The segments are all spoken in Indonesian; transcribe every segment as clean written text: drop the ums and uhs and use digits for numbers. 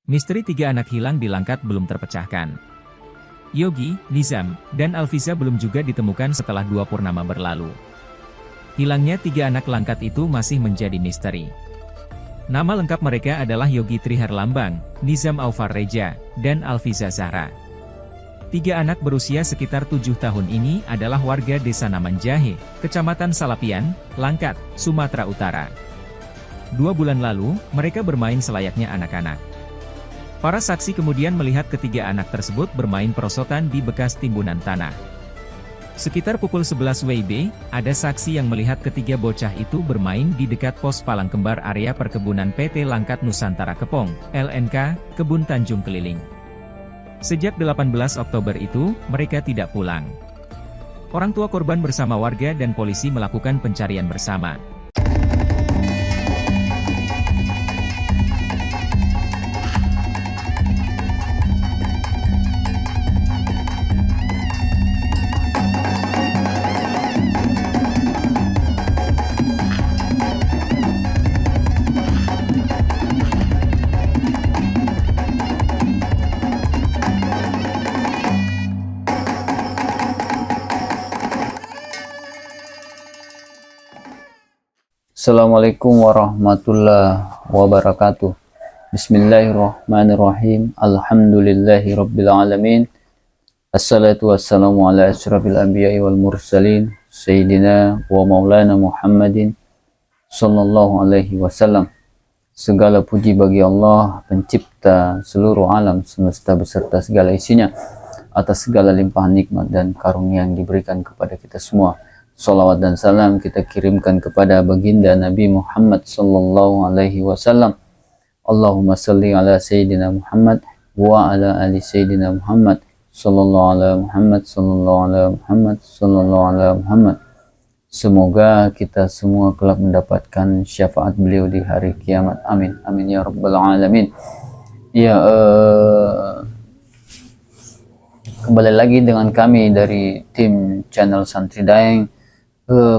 Misteri tiga anak hilang di Langkat belum terpecahkan. Yogi, Nizam, dan Alfiza belum juga ditemukan setelah 2 purnama berlalu. Hilangnya tiga anak Langkat itu masih menjadi misteri. Nama lengkap mereka adalah Yogi Triherlambang, Nizam Aufar Reja, dan Alfiza Zahra. Tiga anak berusia sekitar 7 tahun ini adalah warga Desa Namanjahe, Kecamatan Salapian, Langkat, Sumatera Utara. 2 bulan lalu, mereka bermain selayaknya anak-anak. Para saksi kemudian melihat ketiga anak tersebut bermain perosotan di bekas timbunan tanah. Sekitar pukul 11 WIB, ada saksi yang melihat ketiga bocah itu bermain di dekat pos palang kembar area perkebunan PT Langkat Nusantara Kepong, LNK, Kebun Tanjung Keliling. Sejak 18 Oktober itu, mereka tidak pulang. Orang tua korban bersama warga dan polisi melakukan pencarian bersama. Assalamualaikum warahmatullahi wabarakatuh. Bismillahirrahmanirrahim. Alhamdulillahi rabbil alamin. Assalatu wassalamu ala asyrafil anbiya'i wal mursalin Sayyidina wa maulana Muhammadin sallallahu alaihi wasallam. Segala puji bagi Allah, pencipta seluruh alam semesta beserta segala isinya, atas segala limpahan nikmat dan karunia yang diberikan kepada kita semua. Salawat dan salam kita kirimkan kepada baginda Nabi Muhammad sallallahu alaihi wasallam. Allahumma salli ala Sayyidina Muhammad wa ala ali Sayyidina Muhammad sallallahu ala Muhammad sallallahu ala Muhammad sallallahu ala Muhammad. Semoga kita semua kelak mendapatkan syafaat beliau di hari kiamat. Amin. Amin ya rabbal alamin. Ya, kembali lagi dengan kami dari tim channel Santri Daeng.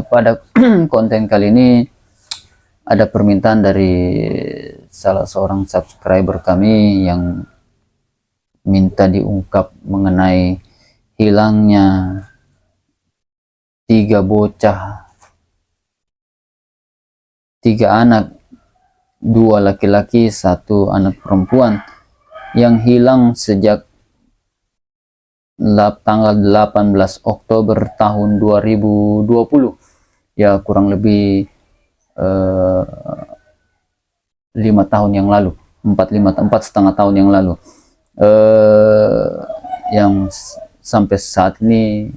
Pada konten kali ini ada permintaan dari salah seorang subscriber kami yang minta diungkap mengenai hilangnya 3 bocah, 3 anak, 2 laki-laki, 1 anak perempuan yang hilang sejak tanggal 18 Oktober tahun 2020, ya kurang lebih 5 tahun yang lalu, 4,5 tahun yang lalu, yang sampai saat ini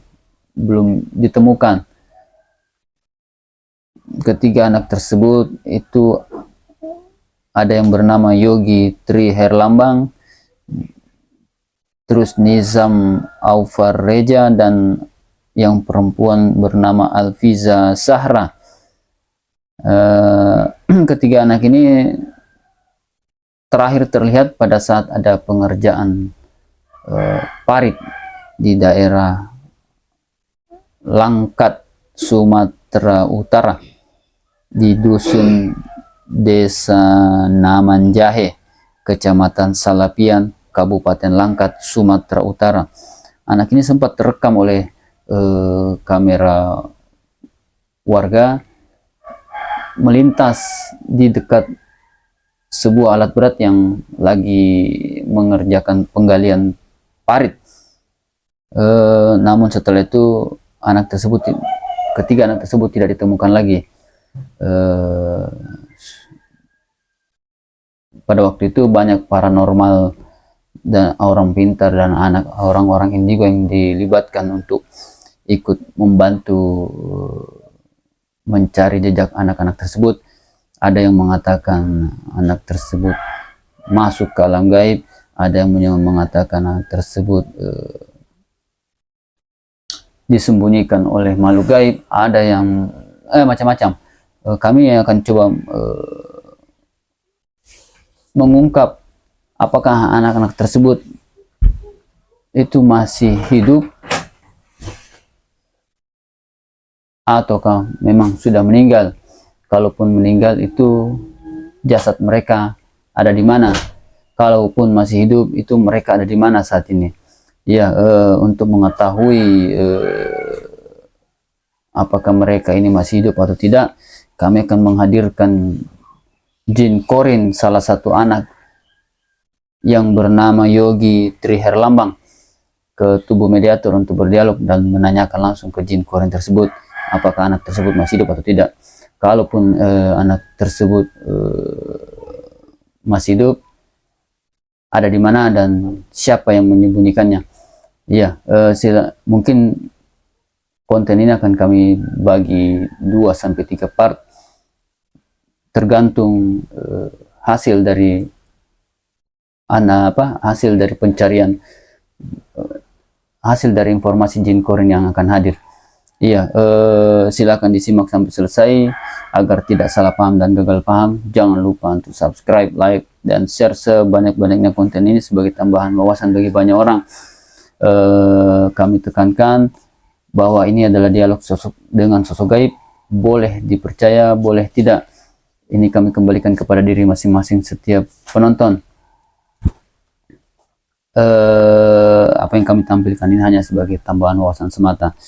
belum ditemukan. Ketiga anak tersebut itu ada yang bernama Yogi Triherlambang, terus Nizam Aufar Reja, dan yang perempuan bernama Alfiza Zahra. Ketiga anak ini terakhir terlihat pada saat ada pengerjaan parit di daerah Langkat, Sumatera Utara, di dusun Desa Namanjahe, Kecamatan Salapian, Kabupaten Langkat, Sumatera Utara. Anak ini sempat terekam oleh kamera warga melintas di dekat sebuah alat berat yang lagi mengerjakan penggalian parit. Namun setelah itu ketiga anak tersebut tidak ditemukan lagi. Pada waktu itu banyak paranormal dan orang pintar dan orang-orang indigo yang dilibatkan untuk ikut membantu mencari jejak anak-anak tersebut. Ada yang mengatakan anak tersebut masuk ke alam gaib, ada yang mengatakan anak tersebut disembunyikan oleh makhluk gaib, ada yang macam-macam. Kami akan coba mengungkap apakah anak-anak tersebut itu masih hidup ataukah memang sudah meninggal. Kalaupun meninggal, itu jasad mereka ada di mana. kalaupun masih hidup itu mereka ada di mana saat ini. Ya, untuk mengetahui apakah mereka ini masih hidup atau tidak, kami akan menghadirkan jin korin salah satu anak yang bernama Yogi Triherlambang ke tubuh mediator untuk berdialog dan menanyakan langsung ke jin korin tersebut apakah anak tersebut masih hidup atau tidak. Kalaupun anak tersebut masih hidup, ada di mana dan siapa yang menyembunyikannya. Ya, mungkin konten ini akan kami bagi 2-3 part, tergantung hasil dari hasil dari pencarian, hasil dari informasi jin korin yang akan hadir. Iya, silakan disimak sampai selesai agar tidak salah paham dan gagal paham. Jangan lupa untuk subscribe, like, dan share sebanyak-banyaknya konten ini sebagai tambahan wawasan bagi banyak orang. Kami tekankan bahwa ini adalah dialog dengan sosok gaib, boleh dipercaya, boleh tidak. Ini kami kembalikan kepada diri masing-masing setiap penonton. Apa yang kami tampilkan ini hanya sebagai tambahan wawasan semata.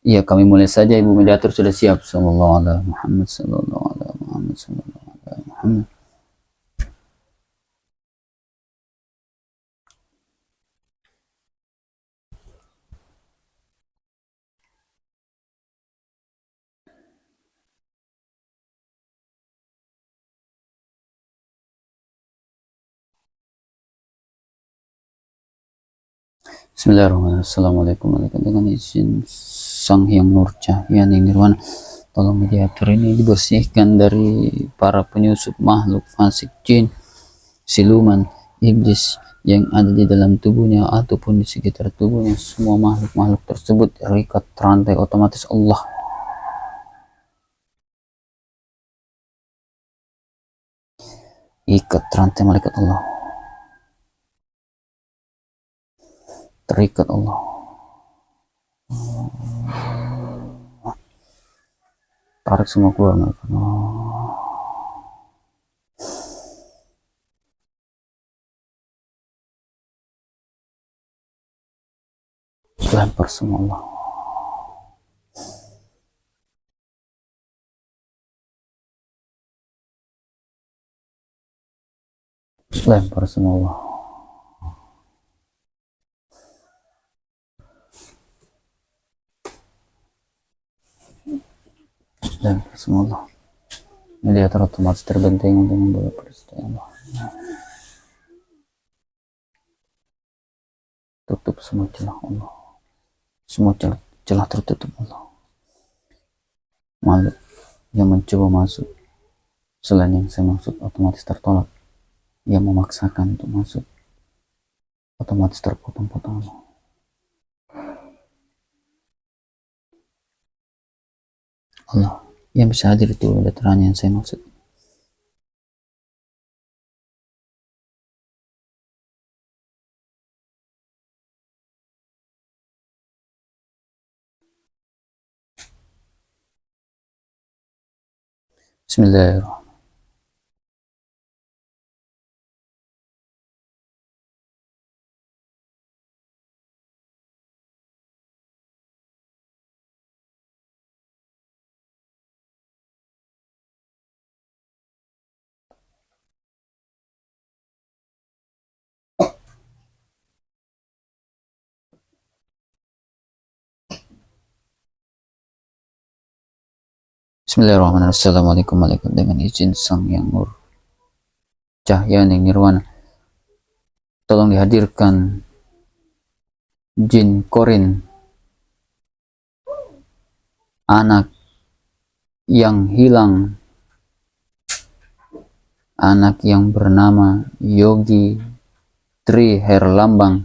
Ya, kami mulai saja. Ibu mediator sudah siap. Sallallahu alaihi Muhammad, sallallahu alaihi Muhammad, sallallahu alaihi Muhammad. Bismillahirrahmanirrahim. Assalamualaikum warahmatullahi wabarakatuh. Dengan izin Sang Hyang Nurcahya Nirwana, tolong mediator ini dibersihkan dari para penyusup makhluk fasik, jin, siluman, iblis yang ada di dalam tubuhnya ataupun di sekitar tubuhnya. Semua makhluk-makhluk tersebut terikat rantai otomatis Allah. Ikat rantai malaikat Allah. Terikat Allah. Tarik semua keluar malaikat Allah. Lempar semua Allah. Lempar semua Allah. Dan semua Allah. Mediator otomatis terbentengan dengan bola peristiwa Allah. Tutup semua celah Allah. Semua celah tertutup Allah. Makhluk yang mencoba masuk selain yang saya maksud otomatis tertolak. Yang memaksakan untuk masuk otomatis terpotong-potong Allah. Allah yang bisa hadir itu veterannya yang saya maksud. Bismillahirrahmanirrahim. Bismillahirrahmanirrahim. Assalamualaikum warahmatullahi wabarakatuh. Dengan izin Sang Yang Nur Cahya Nirwana, tolong dihadirkan jin korin anak yang hilang, anak yang bernama Yogi Triherlambang,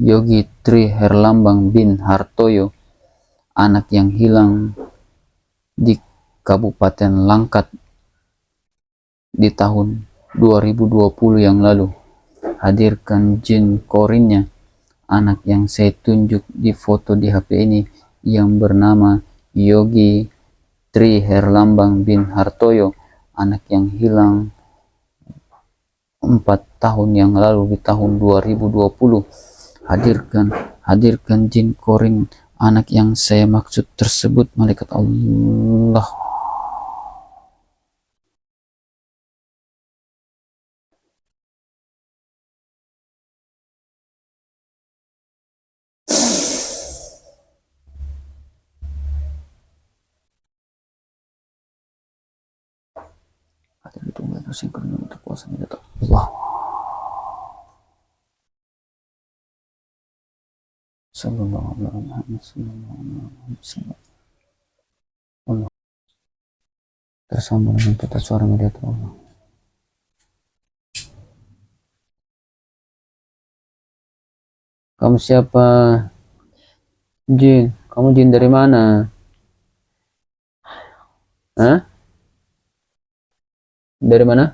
Yogi Triherlambang bin Hartoyo, anak yang hilang di Kabupaten Langkat di tahun 2020 yang lalu. Hadirkan jin korinnya, anak yang saya tunjuk di foto di HP ini, yang bernama Yogi Triherlambang bin Hartoyo, anak yang hilang 4 tahun yang lalu di tahun 2020. Hadirkan jin korin anak yang saya maksud tersebut, malaikat Allah. Tunggu terus yang kedua untuk kuasa minta Allah. Sallallahu alaihi wasallam. Allah tersambung dengan peta suara mediator Allah. Kamu siapa? Jin. Kamu jin dari mana? Hah? Dari mana?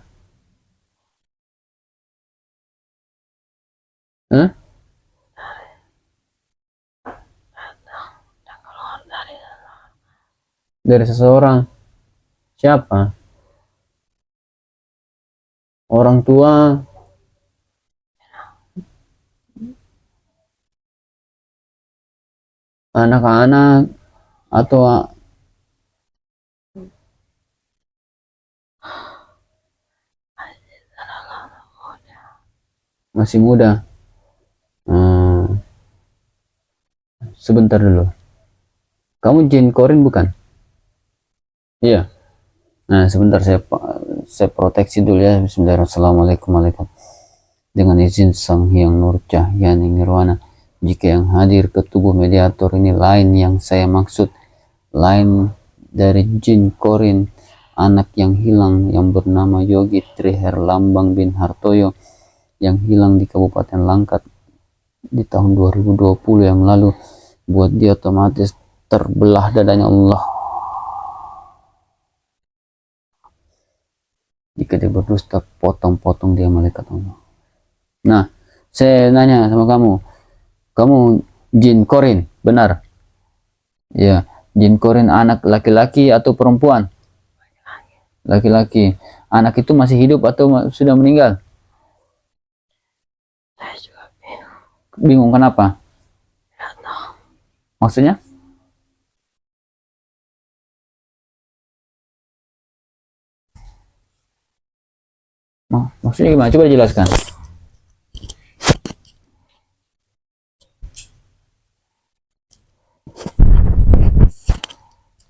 Hah? Dari seseorang. Siapa? Orang tua? Anak-anak? Atau masih muda? Sebentar dulu. Kamu jin korin bukan? Iya. Nah, sebentar saya proteksi dulu ya. Bismillahirrahmanirrahim. Dengan izin Sang Hyang Nur Cahya Nirwana, jika yang hadir ke tubuh mediator ini lain yang saya maksud, lain dari jin korin anak yang hilang yang bernama Yogi Triherlambang bin Hartoyo yang hilang di Kabupaten Langkat di tahun 2020 yang lalu, buat dia otomatis terbelah dadanya Allah jika dia berdusta. Potong-potong dia malaikat Allah. Nah, saya nanya sama kamu jin korin, benar? Ya, jin korin anak laki-laki atau perempuan? Laki-laki. Anak itu masih hidup atau sudah meninggal? Saya juga bingung. Bingung kenapa? Nggak tahu. Maksudnya? Maksudnya gimana? Coba dijelaskan.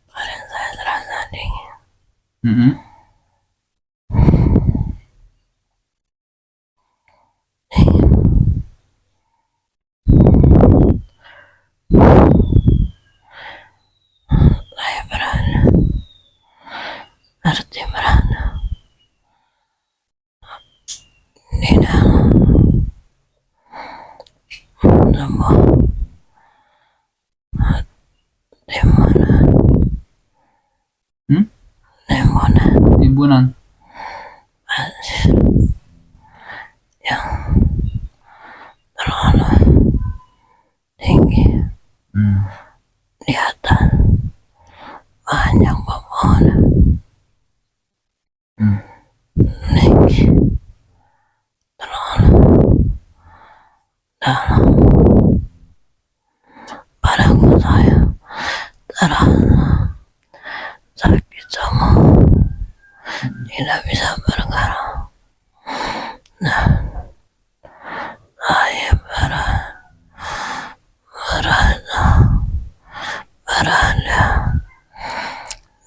Badan saya terasa dingin. Saya berada seperti berada di dalam sebuah Timbunan. yang terlalu tinggi. Di atas banyak pepohonan tinggi terlalu dalam. Padaku saya terasa sakit semua, tidak bisa bergerak. Nah, saya berada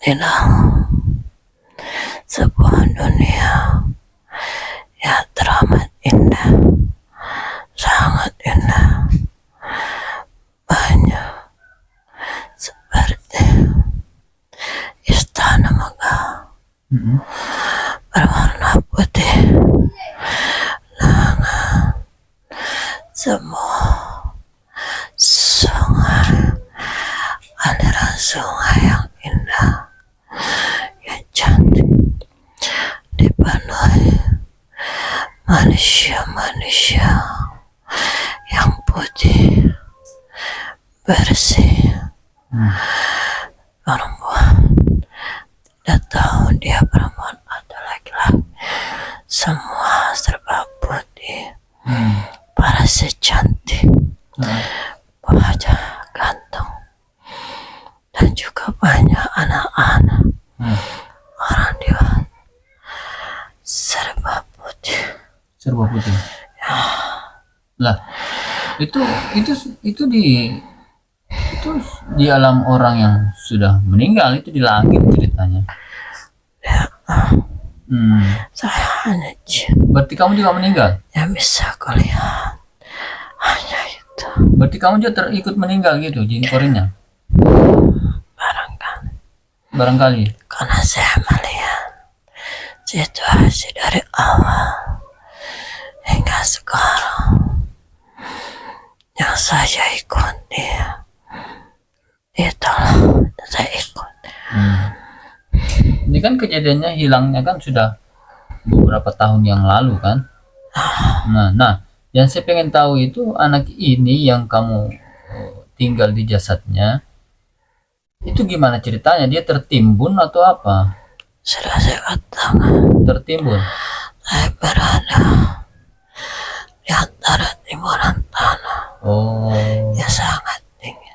di dalam sebuah dunia yang teramat indah, sangat indah, banyak seperti istana megah berwarna putih, lengan semua sungai, aliran sungai yang indah, yang cantik, dipenuhi manusia-manusia yang putih, bersih. Perempuan tidak tahu dia perempuan semua serba putih, para secantik, wajah ganteng, dan juga banyak anak-anak, orang dewasa, serba putih. Serba putih. Lah, itu di alam orang yang sudah meninggal, itu di langit ceritanya. Saya hanya jin Berarti kamu juga meninggal? yang bisa kulihat, hanya itu. Berarti kamu juga ikut meninggal gitu, jin korinnya? Barangkali. Karena saya melihat situasi dari awal hingga sekarang yang saya ikuti, itulah saya ikut. Ini kan kejadiannya hilangnya kan sudah beberapa tahun yang lalu kan. Nah, yang saya pengen tahu itu anak ini yang kamu tinggal di jasadnya, itu gimana ceritanya? Dia tertimbun atau apa? Sudah saya katakan, Tertimbun. saya berada di antara timbunan tanah Oh, yang sangat tinggi.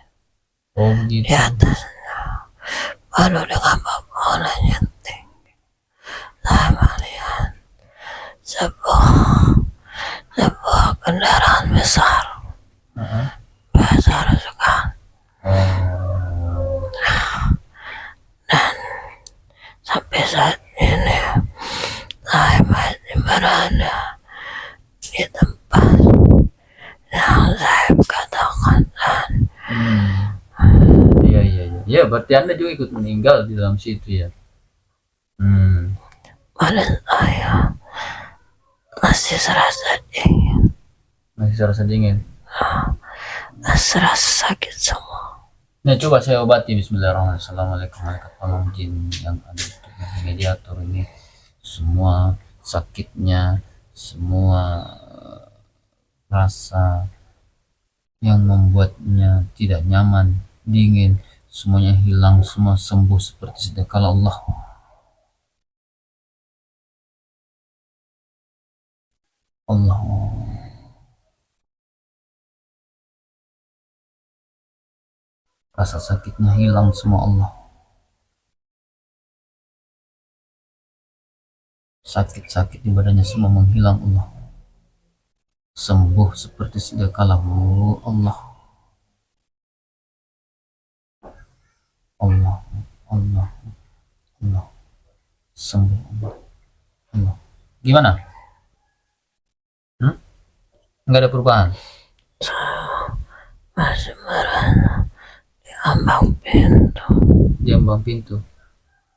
oh Di begitu. atasnya baru dengan bangunan yang tinggi, saya melihat sebuah kendaraan besar sekali. Dan sampai saat ini saya masih berada di tempat yang saya katakan tadi. Iya, berarti Anda juga ikut meninggal di dalam situ ya. Pada saya masih serasa dingin, Masih serasa dingin. dan serasa sakit semua. Nah, coba saya obati. Bismillahirrahmanirrahim. Assalamualaikum warahmatullahi jin yang ada di mediator ini, semua sakitnya, semua rasa yang membuatnya tidak nyaman, dingin, semuanya hilang, semua sembuh seperti sedia kala Allah. Allah. Rasa sakitnya hilang semua Allah. Sakit-sakit di badannya semua menghilang Allah. Sembuh seperti sedia kala Allah. Allah, Allah, Allah. Sembuh Allah. Allah. Gimana? Enggak ada perubahan? Masih berada di ambang pintu. Di ambang pintu.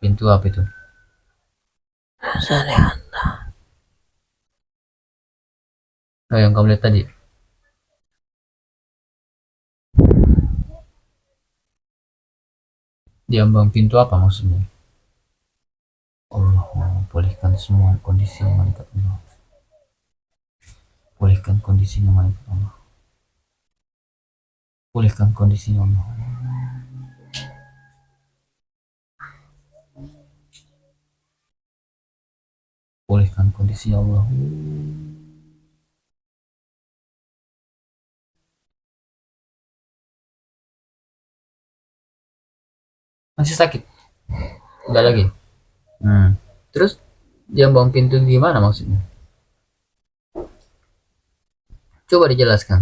Pintu apa itu? Saya lihat Oh, yang kamu lihat tadi. Di ambang pintu apa maksudnya? Allah, pulihkan semua kondisinya malaikat Allah. Pulihkan kondisinya malaikat Allah. Pulihkan kondisinya Allah. Pulihkan kondisinya Allah. Masih sakit? Enggak lagi? Terus dia buang pintu gimana maksudnya? Coba dijelaskan.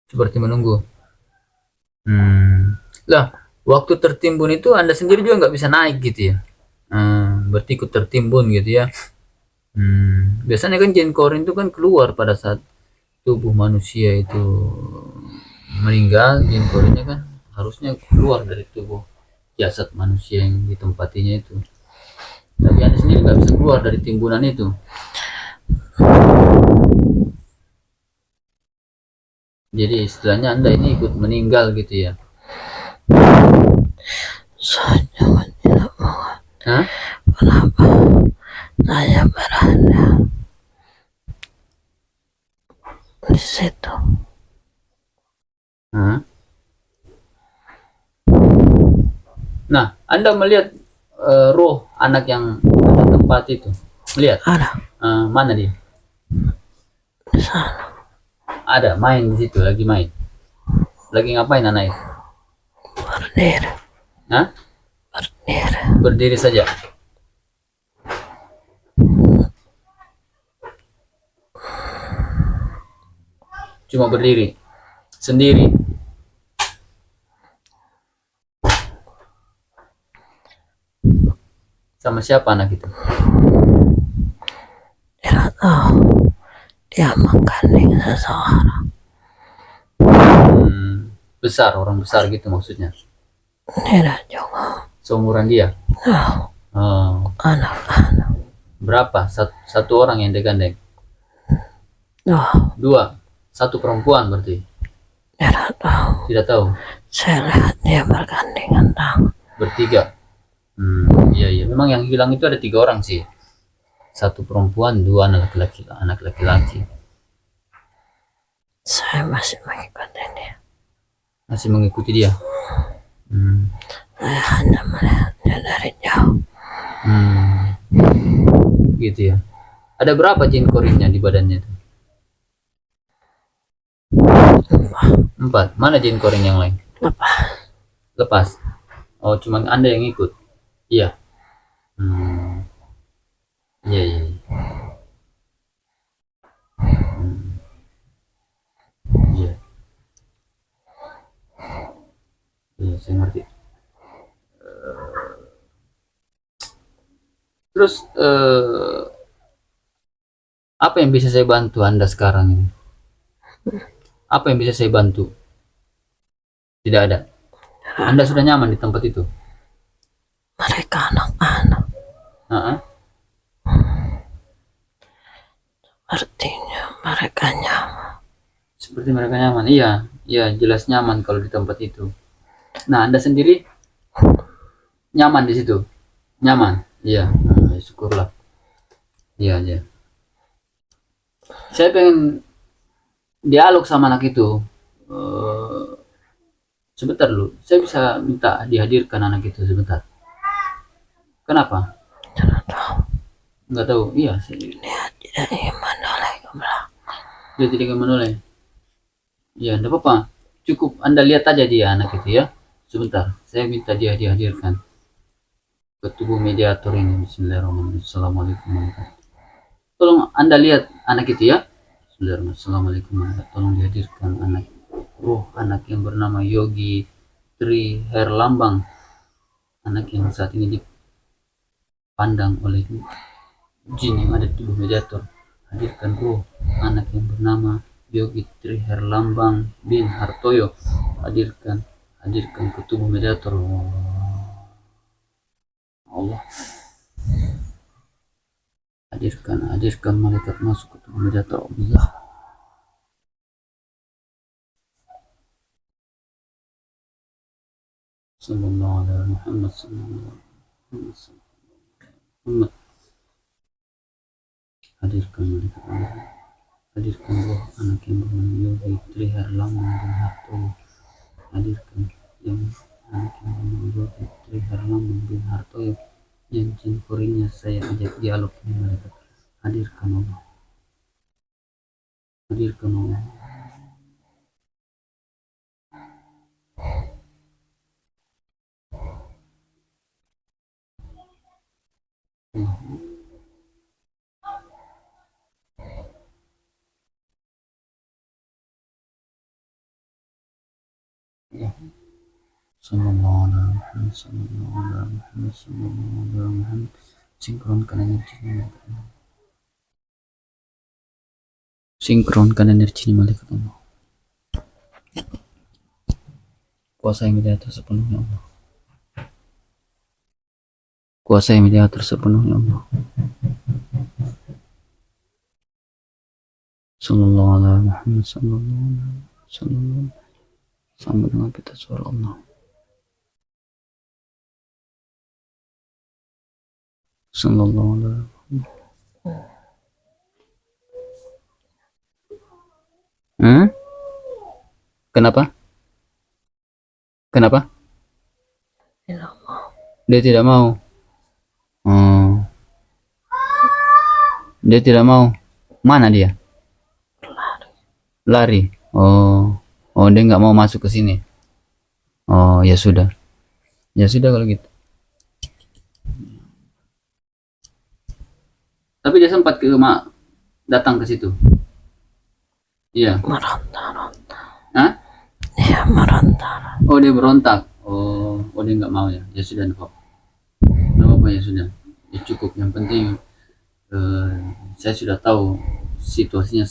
Seperti menunggu. Lah, waktu tertimbun itu Anda sendiri juga nggak bisa naik gitu ya? Berarti ikut tertimbun gitu ya? Biasanya kan jin korin itu kan keluar pada saat tubuh manusia itu meninggal, jin korinnya kan harusnya keluar dari tubuh jasad manusia yang ditempatinya itu. Tapi Anda sendiri nggak bisa keluar dari timbunan itu. Jadi istilahnya Anda ini ikut meninggal gitu ya? Nah, Anda melihat roh anak yang ada tempat itu? Melihat? Ada Mana dia? di sana. Ada, main di situ, lagi main. Lagi ngapain anak itu? Berdiri. Hah? Berdiri. Berdiri saja. Cuma berdiri. Sendiri. Sama siapa anak itu? Tidak tahu. Dia menggandeng seseorang. Besar, orang besar gitu maksudnya. Tidak juga. Seumuran dia. Tahu. Oh, Anak-anak. berapa? Satu orang yang digandeng. Tahu. Dua. Satu perempuan berarti. Tidak tahu. Tidak tahu. Saya lihat dia bergandengan tangan. Bertiga. Iya iya. Memang yang hilang itu ada 3 orang sih. Satu perempuan, 2 anak laki-laki. Saya masih mengikuti dia. Masih mengikuti dia. Saya hanya melihatnya dari jauh. Gitu ya. Ada berapa jin korinnya di badannya itu? 4. Mana jin korin yang lain? Lepas. Oh, cuma Anda yang ikut. Iya. Iya iya. Iya. Iya, saya ngerti. Terus apa yang bisa saya bantu Anda sekarang ini? Apa yang bisa saya bantu? Tidak ada. Anda sudah nyaman di tempat itu? Mereka anak-anak. Artinya mereka nyaman. Seperti mereka nyaman. Iya, iya jelas nyaman kalau di tempat itu. Nah, Anda sendiri nyaman di situ? Nyaman? Iya. Syukurlah. Iya, iya. Saya pengen dialog sama anak itu. Sebentar dulu. Saya bisa minta dihadirkan anak itu sebentar. Kenapa? Tidak tahu. Nggak tahu. Iya, Dia tidak ingin menoleh ke belakang. dia tidak ingin menoleh. Iya, enggak apa-apa. Cukup Anda lihat aja dia anak itu ya. Sebentar, saya minta dia dihadirkan ke tubuh mediator ini. Bismillahirrahmanirrahim. Assalamualaikum warahmatullahi wabarakatuh. Tolong Anda lihat anak itu ya. Bismillahirrahmanirrahim. Assalamualaikum warahmatullahi wabarakatuh. Tolong dihadirkan anak yang bernama Yogi Tri Herlambang. Anak yang saat ini dipandang oleh jin yang ada di tubuh mediator. Hadirkan anak yang bernama Yogi Tri Herlambang bin Hartoyo. Hadirkan ke tubuh mediator. Allah, hadirkan malaikat masuk ke tubuh mediator. Allah. Sallallahu alaihi Muhammad sallallahu alaihi Muhammad. Hadirkan malaikat Allah. Hadirkan anak yang bernama Yogi Tri Herlambang bin Hartoyo. Hadirkan anak yang bernama Yogi Tri Herlambang bin Hartoyo yang jin korinnya saya ajak dialog dengan malaikat. Hadirkan Allah. Hadirkan Allah. Sallallahu alaihi Muhammad sallallahu alaihi Muhammad sallallahu alaihi Muhammad. Sinkronkan energinya. Sinkronkan energinya malaikat Allah. Kuasai mediator sepenuhnya Allah. Kuasai mediator sepenuhnya Allah. Sallallahu alaihi Muhammad sallallahu alaihi wasallam. Sama dengan pita suara Allah. Sallallahu alaihi wasallam. Kenapa? Tidak mau. Dia tidak mau. Hmm, dia tidak mau. Mana dia? Lari. Oh, oh dia nggak mau masuk ke sini. Oh ya sudah, ya sudah kalau gitu. Tapi dia sempat datang ke situ. Iya. Meronta-ronta. Hah? Dia meronta. Oh dia berontak. Oh, oh dia nggak mau ya. Ya sudah kok. Nggak apa-apa ya sudah. Ya cukup. Yang penting saya sudah tahu situasinya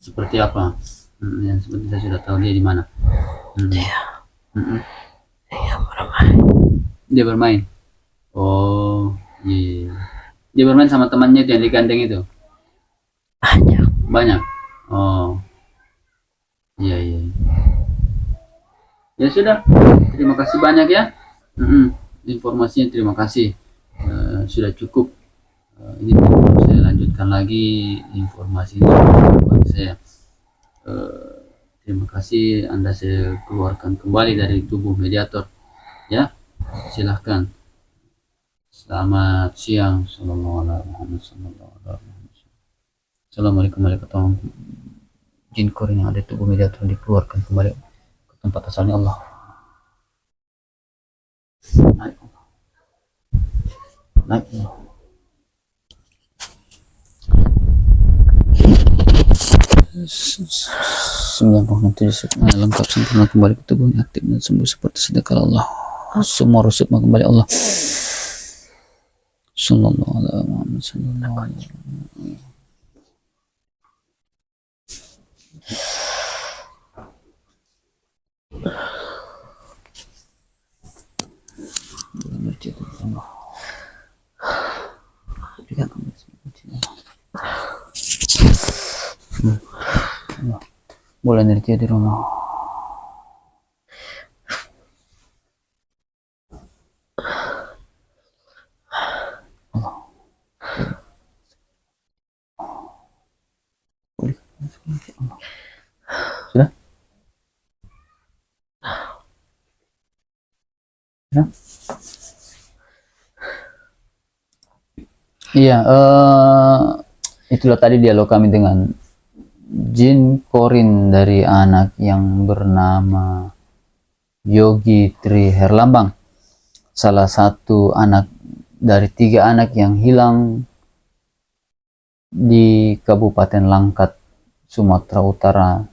seperti apa. Yang seperti saya sudah tahu dia di mana. Dia, Mm-mm. dia bermain. Dia bermain. Oh, iya. Dia bermain sama temannya itu yang digandeng itu. Banyak. Banyak. Oh, iya iya. Ya sudah. Terima kasih banyak ya. Mm-mm. Informasinya terima kasih. Sudah cukup. Ini saya lanjutkan lagi informasi buat saya. Terima kasih Anda saya keluarkan kembali dari tubuh mediator. Ya, silahkan. Selamat siang. Assalamualaikum warahmatullahi wabarakatuh. Jin kor yang ada di tubuh mediator dikeluarkan kembali ke tempat asalnya Allah. Naik Allah. Naik Allah. Sembilan puluh tujuh lengkap sempurna kembali ke tubuhnya, aktif dan sembuh seperti sedia kala Allah. Semua rusuk kembali Allah. Sallallahu alaihi wasallam. Boleh energi di rumah. Sudah? Sudah? Iya, itulah tadi dialog kami dengan Jin Korin dari anak yang bernama Yogi Tri Herlambang, salah satu anak dari 3 anak yang hilang di Kabupaten Langkat, Sumatera Utara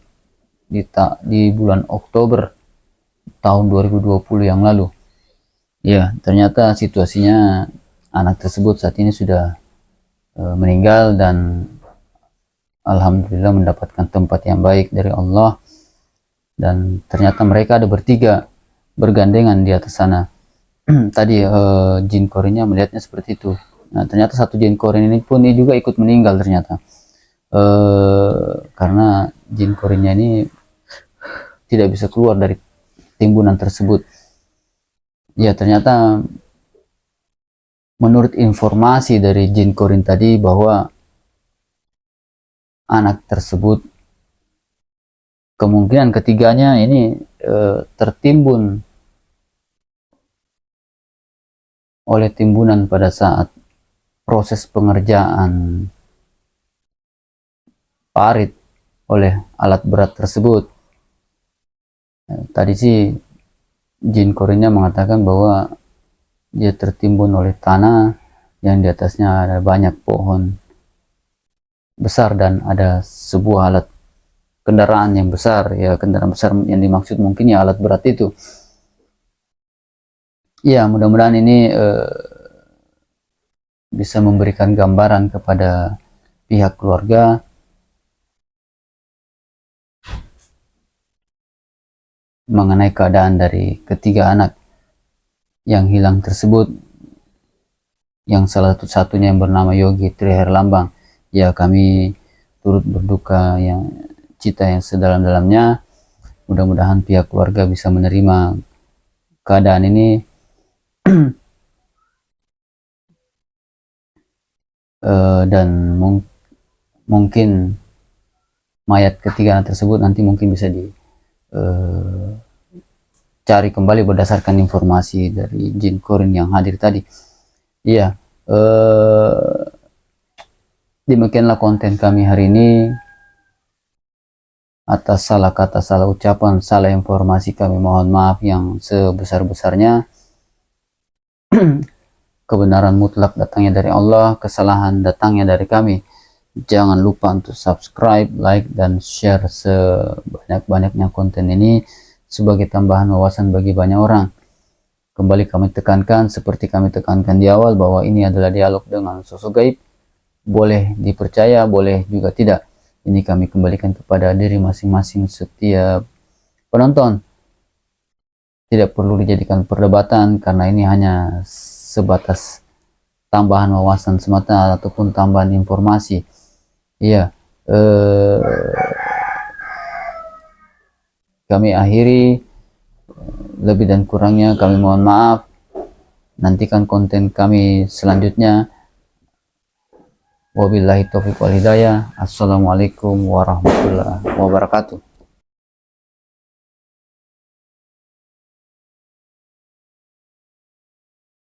di bulan Oktober tahun 2020 yang lalu. Ya, ternyata situasinya anak tersebut saat ini sudah meninggal dan alhamdulillah mendapatkan tempat yang baik dari Allah. Dan ternyata mereka ada bertiga bergandengan di atas sana. Tadi jin korinnya melihatnya seperti itu. Nah, ternyata satu jin korin ini pun juga ikut meninggal ternyata. Karena jin korinnya ini tidak bisa keluar dari timbunan tersebut. Ya, ternyata menurut informasi dari jin korin tadi bahwa anak tersebut kemungkinan ketiganya ini tertimbun oleh timbunan pada saat proses pengerjaan parit oleh alat berat tersebut. Tadi sih jin korinnya mengatakan bahwa dia tertimbun oleh tanah yang di atasnya ada banyak pohon besar dan ada sebuah alat kendaraan yang besar. Ya, kendaraan besar yang dimaksud mungkin ya alat berat itu. Ya, mudah-mudahan ini bisa memberikan gambaran kepada pihak keluarga mengenai keadaan dari ketiga anak yang hilang tersebut, yang salah satunya yang bernama Yogi Tri Herlambang. Ya, kami turut berduka yang cita yang sedalam-dalamnya. Mudah-mudahan pihak keluarga bisa menerima keadaan ini dan mungkin mayat ketiga anak tersebut nanti mungkin bisa cari kembali berdasarkan informasi dari Jin Korin yang hadir tadi. Iya, demikianlah konten kami hari ini. Atas salah kata, salah ucapan, salah informasi kami mohon maaf yang sebesar-besarnya. Kebenaran mutlak datangnya dari Allah, kesalahan datangnya dari kami. Jangan lupa untuk subscribe, like, dan share sebanyak-banyaknya konten ini sebagai tambahan wawasan bagi banyak orang. Kembali kami tekankan, seperti kami tekankan di awal, bahwa ini adalah dialog dengan sosok gaib. Boleh dipercaya, boleh juga tidak. Ini kami kembalikan kepada diri masing-masing setiap penonton. Tidak perlu dijadikan perdebatan, karena ini hanya sebatas tambahan wawasan semata ataupun tambahan informasi. Iya, kami akhiri. Lebih dan kurangnya kami mohon maaf. Nantikan konten kami selanjutnya. Wabillahi taufiq wal hidayah. Assalamualaikum warahmatullahi wabarakatuh.